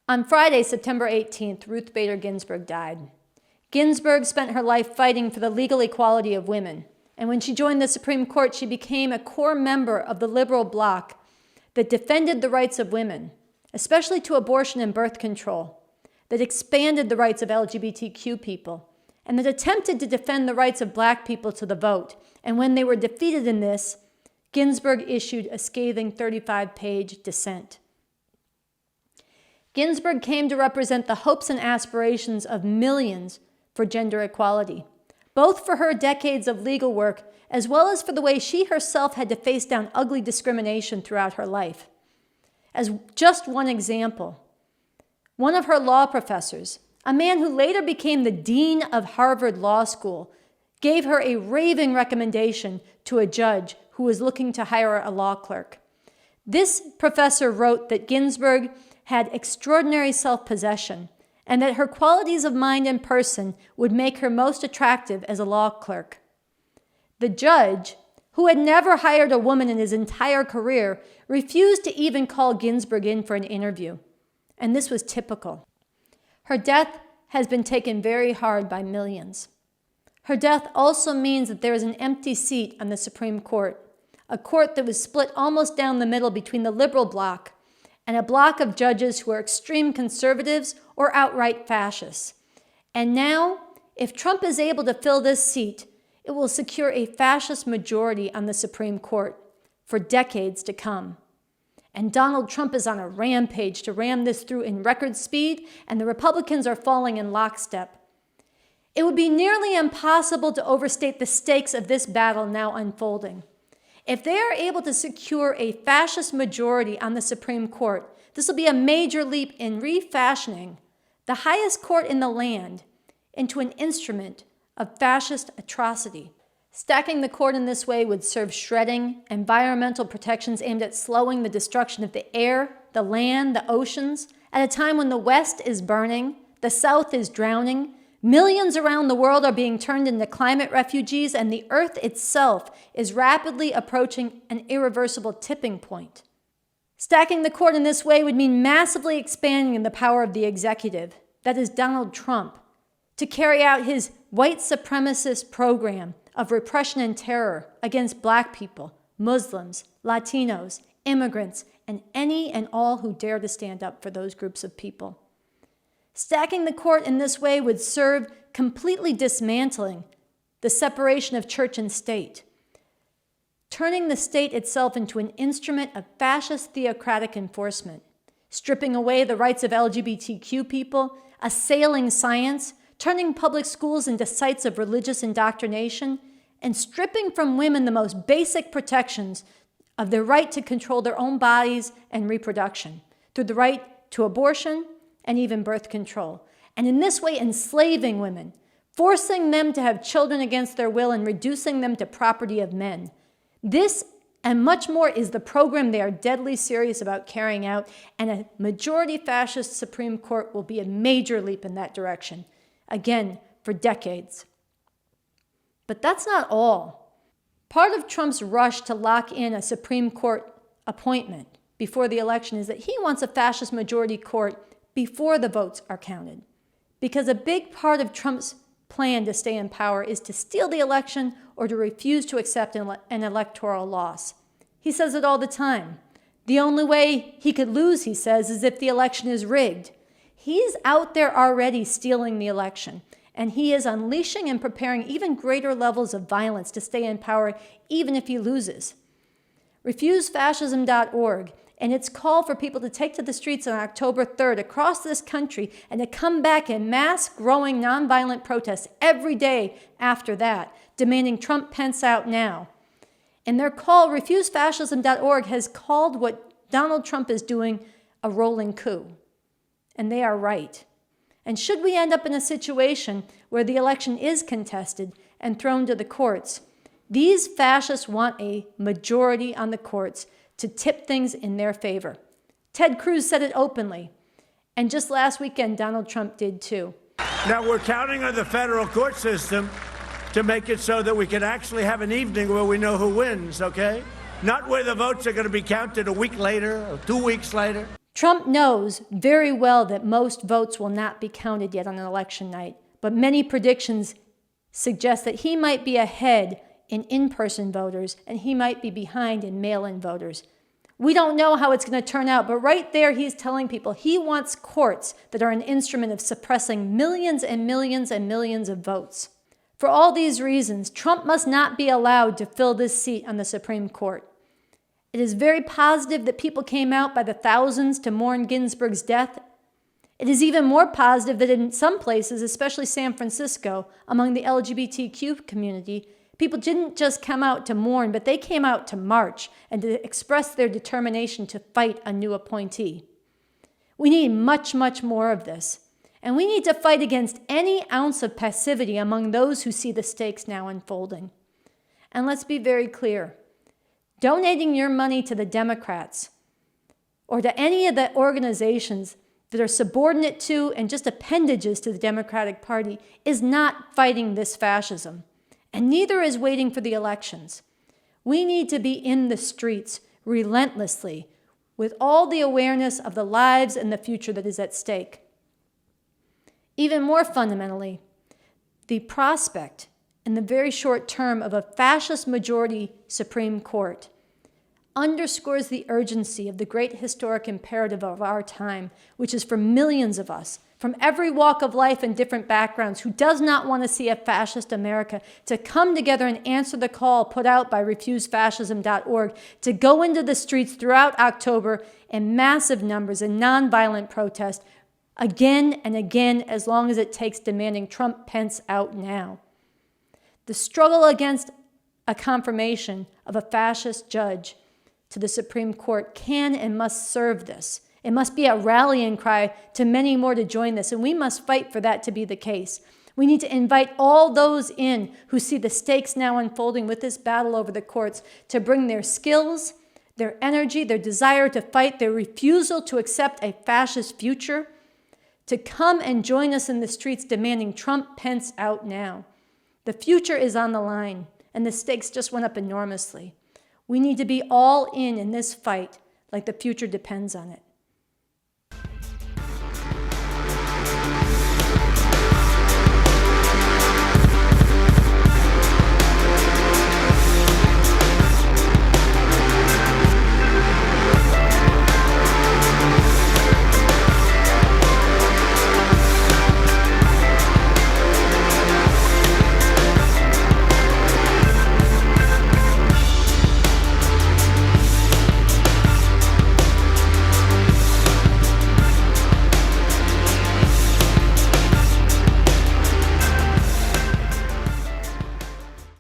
On Friday, September 18th, Ruth Bader Ginsburg died. Ginsburg spent her life fighting for the legal equality of women, and when she joined the Supreme Court, she became a core member of the liberal bloc that defended the rights of women, especially to abortion and birth control, that expanded the rights of LGBTQ people, and that attempted to defend the rights of Black people to the vote. And when they were defeated in this, Ginsburg issued a scathing 35-page dissent. Ginsburg came to represent the hopes and aspirations of millions for gender equality, both for her decades of legal work as well as for the way she herself had to face down ugly discrimination throughout her life. As just one example, one of her law professors, a man who later became the dean of Harvard Law School, gave her a raving recommendation to a judge who was looking to hire a law clerk. This professor wrote that Ginsburg had extraordinary self-possession and that her qualities of mind and person would make her most attractive as a law clerk. The judge, who had never hired a woman in his entire career, refused to even call Ginsburg in for an interview. And this was typical. Her death has been taken very hard by millions. Her death also means that there is an empty seat on the Supreme Court, a court that was split almost down the middle between the liberal bloc and a bloc of judges who are extreme conservatives or outright fascists. And now, if Trump is able to fill this seat, it will secure a fascist majority on the Supreme Court for decades to come. And Donald Trump is on a rampage to ram this through in record speed, and the Republicans are falling in lockstep. It would be nearly impossible to overstate the stakes of this battle now unfolding. If they are able to secure a fascist majority on the Supreme Court, this will be a major leap in refashioning the highest court in the land into an instrument of fascist atrocity. Stacking the court in this way would serve shredding environmental protections aimed at slowing the destruction of the air, the land, the oceans, at a time when the West is burning, the South is drowning, millions around the world are being turned into climate refugees, and the Earth itself is rapidly approaching an irreversible tipping point. Stacking the court in this way would mean massively expanding the power of the executive, that is Donald Trump, to carry out his white supremacist program of repression and terror against Black people, Muslims, Latinos, immigrants, and any and all who dare to stand up for those groups of people. Stacking the court in this way would serve completely dismantling the separation of church and state, turning the state itself into an instrument of fascist theocratic enforcement, stripping away the rights of LGBTQ people, assailing science, turning public schools into sites of religious indoctrination, and stripping from women the most basic protections of their right to control their own bodies and reproduction, through the right to abortion and even birth control. And in this way, enslaving women, forcing them to have children against their will and reducing them to property of men. This and much more is the program they are deadly serious about carrying out, and a majority fascist Supreme Court will be a major leap in that direction, again, for decades. But that's not all. Part of Trump's rush to lock in a Supreme Court appointment before the election is that he wants a fascist majority court before the votes are counted. Because a big part of Trump's plan to stay in power is to steal the election or to refuse to accept an electoral loss. He says it all the time. The only way he could lose, he says, is if the election is rigged. He's out there already stealing the election, and he is unleashing and preparing even greater levels of violence to stay in power even if he loses. RefuseFascism.org and its call for people to take to the streets on October 3rd across this country and to come back in mass growing nonviolent protests every day after that, demanding Trump Pence out now. In their call, RefuseFascism.org has called what Donald Trump is doing a rolling coup. And they are right. And should we end up in a situation where the election is contested and thrown to the courts, these fascists want a majority on the courts to tip things in their favor. Ted Cruz said it openly, and just last weekend, Donald Trump did too. Now, we're counting on the federal court system to make it so that we can actually have an evening where we know who wins, okay? Not where the votes are going to be counted a week later or 2 weeks later. Trump knows very well that most votes will not be counted yet on election night, but many predictions suggest that he might be ahead in-person voters and he might be behind in mail-in voters. We don't know how it's going to turn out, but right there he's telling people he wants courts that are an instrument of suppressing millions and millions and millions of votes. For all these reasons, Trump must not be allowed to fill this seat on the Supreme Court. It is very positive that people came out by the thousands to mourn Ginsburg's death. It is even more positive that in some places, especially San Francisco, among the LGBTQ community, people didn't just come out to mourn, but they came out to march and to express their determination to fight a new appointee. We need much, much more of this. And we need to fight against any ounce of passivity among those who see the stakes now unfolding. And let's be very clear. Donating your money to the Democrats or to any of the organizations that are subordinate to and just appendages to the Democratic Party is not fighting this fascism. And neither is waiting for the elections. We need to be in the streets relentlessly with all the awareness of the lives and the future that is at stake. Even more fundamentally, the prospect in the very short term of a fascist majority Supreme Court underscores the urgency of the great historic imperative of our time, which is for millions of us, from every walk of life and different backgrounds, who does not want to see a fascist America, to come together and answer the call put out by refusefascism.org to go into the streets throughout October in massive numbers in nonviolent protest, again and again, as long as it takes, demanding Trump Pence out now. The struggle against a confirmation of a fascist judge to the Supreme Court can and must serve this. It must be a rallying cry to many more to join this, and we must fight for that to be the case. We need to invite all those in who see the stakes now unfolding with this battle over the courts to bring their skills, their energy, their desire to fight, their refusal to accept a fascist future, to come and join us in the streets demanding Trump Pence out now. The future is on the line, and the stakes just went up enormously. We need to be all in this fight like the future depends on it.